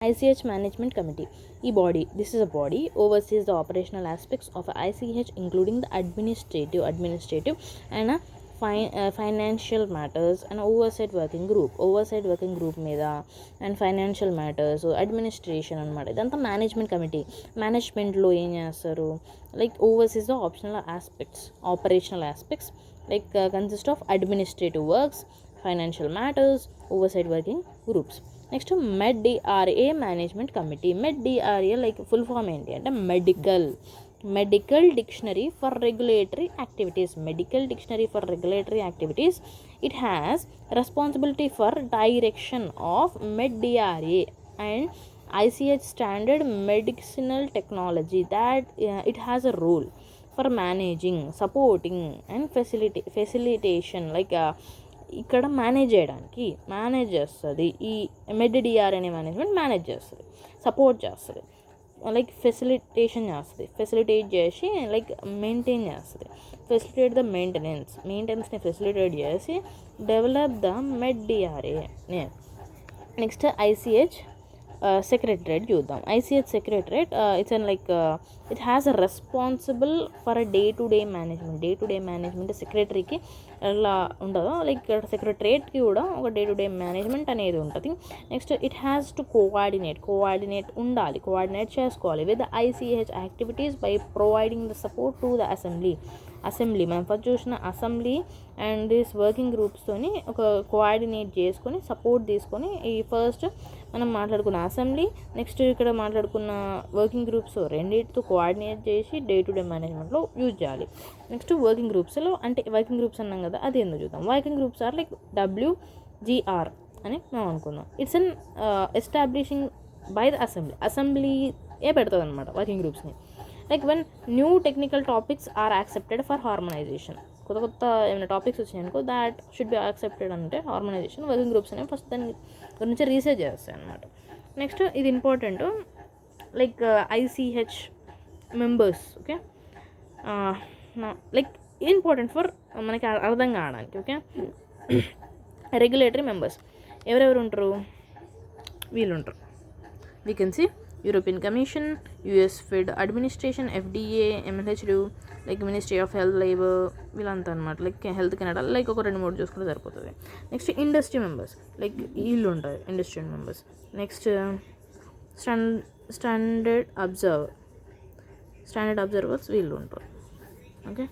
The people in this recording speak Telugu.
ICH Management Committee. This is a body oversees the operational aspects of ICH, including the administrative and financial matters, and oversight working group మీద అండ్ ఫైనాన్షియల్ మ్యాటర్స్, అడ్మినిస్ట్రేషన్ అనమాట. ఇదంతా మేనేజ్మెంట్ కమిటీ. మేనేజ్మెంట్లో ఏం చేస్తారు, like overseas the operational aspects, like consist of administrative works, financial matters, oversight working groups. Next MEDDRA management committee. MEDDRA like full form ఏంటి అంటే medical dictionary for regulatory activities. It has responsibility for direction of MEDDRA and ICH standard medicinal technology that it has a role for managing, supporting and facilitation, like ఇక్కడ మేనేజ్ చేస్తుంది. ఈ MEDDRA అనే మేనేజ్మెంట్ మేనేజ్ చేస్తుంది, సపోర్ట్ చేస్తుంది, లైక్ ఫెసిలిటేట్ చేసి లైక్ మెయింటైన్ చేస్తుంది. ఫెసిలిటేట్ ద మెయింటెనెన్స్ని ఫెసిలిటేట్ చేసి develop the MEDDRA. Next ICH secretariat చూద్దాం. ICH secretariat it's and like it has a responsible for day to day management. సెక్రటరీకి ఎలా ఉంటుందో లైక్ సెక్రటరేట్కి కూడా ఒక డే టు డే మేనేజ్మెంట్ అనేది ఉంటుంది. Next it has to coordinate చేసుకోవాలి with ICH activities by providing the support to the assembly. మనం ఫస్ట్ చూసిన అసెంబ్లీ అండ్ దిస్ వర్కింగ్ గ్రూప్స్తోని ఒక కోఆర్డినేట్ చేసుకొని సపోర్ట్ తీసుకొని, ఈ ఫస్ట్ మనం మాట్లాడుకున్న అసెంబ్లీ, నెక్స్ట్ ఇక్కడ మాట్లాడుకున్న వర్కింగ్ గ్రూప్స్ రెండింటితో కోఆర్డినేట్ చేసి డే టు డే మేనేజ్మెంట్లో యూజ్ చేయాలి. నెక్స్ట్ వర్కింగ్ గ్రూప్స్లో అంటే వర్కింగ్ గ్రూప్స్ అన్నాం కదా, అది ఎందుకు చూద్దాం. Working groups are like WGR అని మనం అనుకుందాం. It's an establishing by the అసెంబ్లీయే పెడుతుంది అనమాట వర్కింగ్ గ్రూప్స్ని. Like when new technical topics are accepted for harmonisation. కొత్త ఏమైనా టాపిక్స్ వచ్చాయనుకో దాట్ షుడ్ బి యాక్సెప్టెడ్ అంటే హార్మనైజేషన్, వర్కింగ్ గ్రూప్స్ అనేవి ఫస్ట్ దాని గురించి రీసెర్చ్ చేస్తాయి అనమాట. నెక్స్ట్ ఇది important, like ICH members. Okay, like important for మనకి అర్థం కావడానికి. ఓకే, రెగ్యులేటరీ మెంబర్స్ ఎవరెవరు ఉంటారు, వీళ్ళు ఉంటారు. We can see European commission, US Fed administration, FDA, MHLU, like ministry of health, labour, వీళ్ళంతా అనమాట. లైక్ హెల్త్ కెనడా, లైక్ ఒక 2-3 చూసుకుంటే సరిపోతుంది. నెక్స్ట్ ఇండస్ట్రీ మెంబర్స్, లైక్ వీళ్ళు ఉంటారు industry members. Next standard observers వీళ్ళు ఉంటారు. ఓకే,